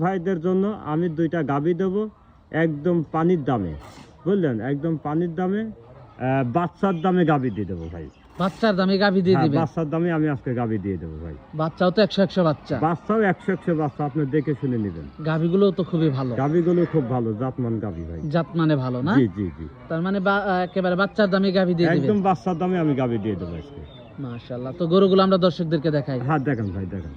ভাইদের জন্য আমি 2টা গাভী দেবো একদম পানির দামে, বুঝলেন, একদম পানির দামে, বাচ্চার দামে গাভী দিয়ে দেবো ভাই। বাচ্চার দামে গাভী দিয়ে দিবেন? বাচ্চার দামে আমি আজকে গাভী দিয়ে দেবো ভাই। বাচ্চাও তো 100 বাচ্চা? বাচ্চাও 100 বাচ্চা, আপনি দেখে শুনে নেবেন। গাভীগুলো তো খুবই ভালো? গাভীগুলো খুব ভালো, জাতমান গাভী ভাই। জাত মানে ভালো না? জি জি জি। তার মানে একেবারে বাচ্চার দামে গাভী দিয়ে দিবেন? একদম বাচ্চার দামে আমি গাভী দিয়ে দেবো আজকে। মাশাআল্লাহ। তো গরুগুলো আমরা দর্শকদেরকে দেখাই। হ্যাঁ দেখেন ভাই, দেখেন।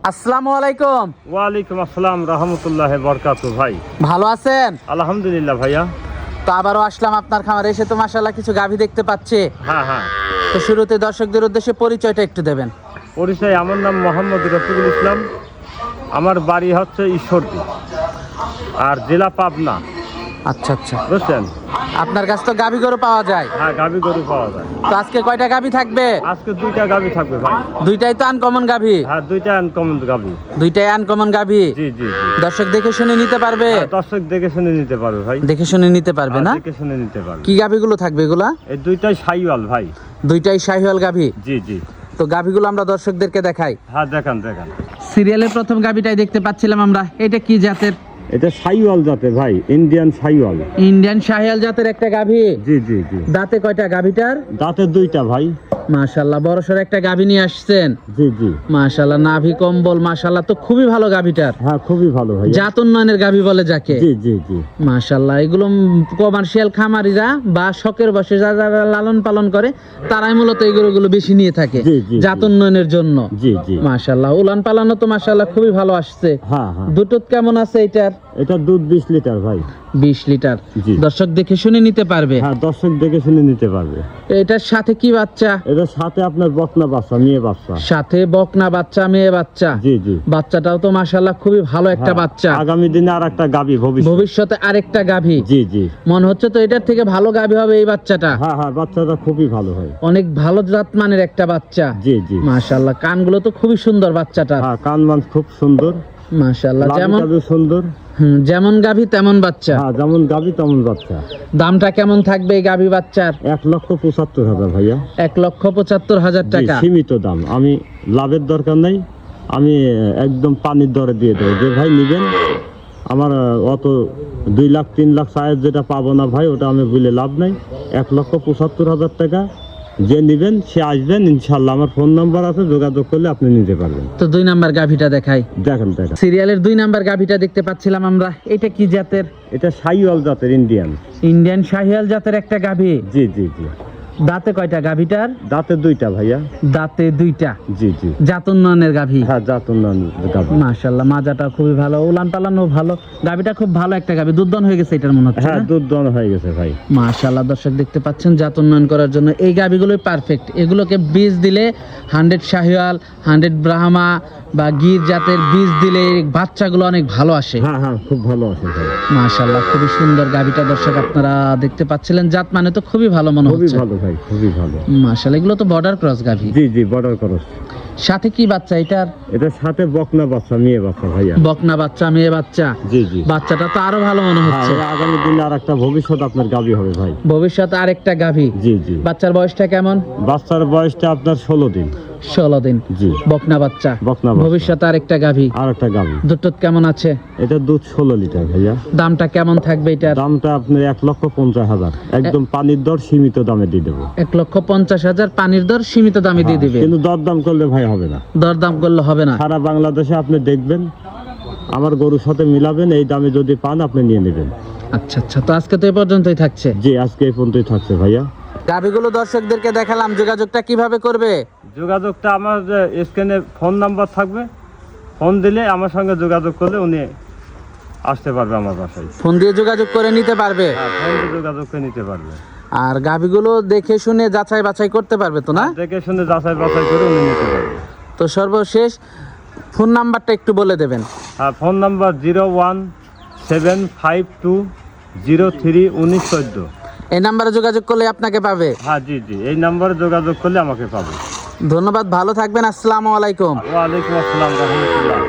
আসসালামু আলাইকুম। ওয়ালাইকুম আসসালাম রাহমাতুল্লাহি বারাকাতুহু। ভাই ভালো আছেন? আলহামদুলিল্লাহ ভাইয়া। তো আবারও আসলাম আপনার খামারে, এসে তো মাশাআল্লাহ কিছু গাভী দেখতে পাচ্ছি। হ্যাঁ হ্যাঁ। তো শুরুতে দর্শকদের উদ্দেশ্যে পরিচয়টা একটু দেবেন। পরিচয়, আমার নাম মোহাম্মদ রফিকুল ইসলাম, আমার বাড়ি হচ্ছে ঈশ্বরদী আর জেলা পাবনা। আচ্ছা আচ্ছা, বুঝছেন। আপনার কাছে তো গাভী গরু পাওয়া যায়? হ্যাঁ, গাভী গরু পাওয়া যায়। তো আজকে কয়টা গাভী থাকবে? আজকে 2টা গাভী থাকবে ভাই। দুইটাই তো আনকমন গাভী? হ্যাঁ, 2টা আনকমন গাভী। দুইটাই আনকমন গাভী? জি জি জি। দর্শক দেখে শুনে নিতে পারবে? দর্শক দেখে শুনে নিতে পারবে ভাই। দেখে শুনে নিতে পারবে না? দেখে শুনে নিতে পারবে। কি গাভীগুলো থাকবে এগুলা? এই 2টাই শাহিওয়াল ভাই। দুইটাই শাহিওয়াল গাভী? জি জি। তো গাভীগুলো আমরা দর্শকদেরকে দেখাই। হ্যাঁ দেখান দেখান। সিরিয়ালের প্রথম গাভীটাই দেখতে পাচ্ছিলাম আমরা, এটা কি জাতের? এটা শাহিওয়াল জাতের ভাই, ইন্ডিয়ান শাহিওয়াল। ইন্ডিয়ান শাহিওয়াল জাতের একটা গাভী? জি জি জি। দাঁতে কয়টা গাভীটার? দাঁতে 2টা ভাই। মাশাআল্লাহ, বড়সড় একটা গাভী নিয়ে আসছেন। জি জি। মাশাআল্লাহ, নাভি কম্বল মাশাআল্লাহ, তো খুবই ভালো গাভীটার। হ্যাঁ, খুবই ভালো ভাই। জাত উন্নয়নের গাভী বলে যাকে। জি জি জি। মাশাআল্লাহ, এগুলো কমার্শিয়াল খামারিরা বা শখের বসে যারা লালন পালন করে তারাই মূলত এই গরুগুলো বেশি নিয়ে থাকে জাত উন্নয়নের জন্য। জি জি। মাশাআল্লাহ, উলান পালানো তো মাশাআল্লাহ খুবই ভালো আসছে। হ্যাঁ হ্যাঁ। দুধ কেমন আছে এটার? এটা দুধ 20 লিটার ভাই। 20 লিটার? জি। দর্শক দেখে শুনে নিতে পারবে? হ্যাঁ, দর্শক দেখে শুনে নিতে পারবে। এটার সাথে কি বাচ্চা? এটার সাথে আপনার বকনা বাচ্চা, মেয়ে বাচ্চা। সাথে বকনা বাচ্চা, মেয়ে বাচ্চা? জি জি। বাচ্চাটাও তো মাশাআল্লাহ খুবই ভালো একটা বাচ্চা। আগামী দিনে আরেকটা গাভী, ভবিষ্যতে আরেকটা গাভী? জি জি। মনে হচ্ছে তো এটার থেকে ভালো গাভী হবে এই বাচ্চাটা? হ্যাঁ হ্যাঁ, বাচ্চাটা খুবই ভালো হয়। অনেক ভালো জাত মানের একটা বাচ্চা। জি জি। মাশাআল্লাহ, কানগুলো তো খুবই সুন্দর বাচ্চাটার। হ্যাঁ, কান মান খুব সুন্দর। মাশাআল্লাহ, যেমন সুন্দর। যেমন গাভী তেমন বাচ্চা? হ্যাঁ, যেমন গাভী তেমন বাচ্চা। দামটা কেমন থাকবে এই গাভী বাচ্চার? 1,75,000 ভাইয়া। 1,75,000 টাকা? সীমিত দাম, আমি লাভের দরকার নাই, আমি একদম পানির দরে দিয়ে দেবো। যে ভাই নিবেন, আমার অত 2 লাখ 3 লাখ সাইজ যেটা পাবো না ভাই, ওটা আমি বলে লাভ নাই। 1,75,000 টাকা যে নিবেন সে আসবেন ইনশাল্লাহ। আমার ফোন নাম্বার আছে, যোগাযোগ করলে আপনি নিতে পারবেন। তো 2 নাম্বার গাভীটা দেখাই। দেখেন দেখেন। সিরিয়ালের 2 নাম্বার গাভীটা দেখতে পাচ্ছিলাম আমরা, এটা কি জাতের? এটা শাহিওয়াল জাতের, ইন্ডিয়ান শাহিওয়াল জাতের একটা গাভী? জি জি জি। দাঁতে কয়টা গাভীটার? দাঁতে 2টা ভাইয়া। দাঁতে 2টা? জি জি। জাত উন্নয়নের গাভী? হ্যাঁ, জাত উন্নয়নের গাভী। মাশাআল্লাহ, মাজাটা খুবই ভালো, উলান পালানো ভালো, গাভীটা খুব ভালো একটা গাভী। দুধ হয়ে গেছে এটার মনে হচ্ছে? হ্যাঁ, দুধ দন হয়ে গেছে ভাই। মাশাআল্লাহ, দর্শক দেখতে পাচ্ছেন জাত উন্নয়ন করার জন্য এই গাভীগুলোই পারফেক্ট। এগুলোকে বীজ দিলে 100 শাহিওয়াল, 100 ব্রাহ্মা বা গির জাতের বীজ দিলে বাচ্চাগুলো অনেক ভালো আসে। হ্যাঁ হ্যাঁ, খুব ভালো আসে ভাই। মাশাআল্লাহ, খুবই সুন্দর গাভীটা দর্শক আপনারা দেখতে পাচ্ছিলেন। জাত মানে তো খুবই ভালো মনে হচ্ছে। খুবই ভালো ভাই, খুবই ভালো। মাশাআল্লাহ, এগুলো তো বর্ডার ক্রস গাভী? জি জি, বর্ডার ক্রস। সাথে কি বাচ্চা এটার? এটার সাথে বকনা বাচ্চা, মেয়ে বাচ্চা ভাইয়া। বকনা বাচ্চা, মেয়ে বাচ্চা? জি জি। বাচ্চাটা তো আরো ভালো মনে হচ্ছে। হ্যাঁ, আগামী দিনে আরেকটা ভবিষ্যৎ আপনার গাভী হবে ভাই। ভবিষ্যতে আরেকটা গাভী? জি জি। বাচ্চার বয়সটা কেমন? বাচ্চার বয়সটা আপনার 16 দিন। 16 দিন? জি। বকনা বাচ্চা? বকনা বাচ্চা। ভবিষ্যতে আরেকটা গাভী? আরেকটা গাভী। দুধ কেমন আছে? এটা দুধ 16 লিটার ভাইয়া। দামটা কেমন থাকবে এটার? দামটা আপনার 1,50,000, একদম পানির দর, সীমিত দামে দিয়ে দেবো। 1,50,000 পানির দর, সীমিত দামে দিয়ে দিবে? কিন্তু দরদাম করলে ভাই হবে না। দরদাম করলে হবে না? সারা বাংলাদেশে আপনি দেখবেন, আমার গরুর সাথে মিলাবেন, এই দামে যদি পান আপনি নিয়ে নেবেন। আচ্ছা আচ্ছা, তো আজকে তো এই পর্যন্তই থাকছে? জি, আজকে এই পর্যন্তই থাকছে ভাইয়া। গাভীগুলো দর্শকদেরকে দেখালাম, যোগাযোগটা কিভাবে করবে? যোগাযোগটা আমার স্ক্রিনে ফোন নাম্বার থাকবে, ফোন দিলে আমার সঙ্গে যোগাযোগ করলে উনি আসতে পারবে আমার বাসায়। ফোন দিয়ে যোগাযোগ করে নিতে পারবে? হ্যাঁ, ফোন দিয়ে যোগাযোগ করে নিতে পারবে। আর গাভীগুলো দেখে শুনে যাচাই বাছাই করতে পারবে তো না? দেখে শুনে যাচাই বাছাই করে উনি নিতে পারবে। তো সর্বশেষ ফোন নাম্বারটা একটু বলে দেবেন। হ্যাঁ, ফোন নাম্বার 01752031914। এই নাম্বারে যোগাযোগ করলে আপনাকে পাবে? হ্যাঁ জি জি, এই নাম্বারে যোগাযোগ করলে আমাকে পাবে। ধন্যবাদ, ভালো থাকবেন। আসসালামু আলাইকুম। ওয়ালাইকুম আসসালাম রাহমাতুল্লাহ।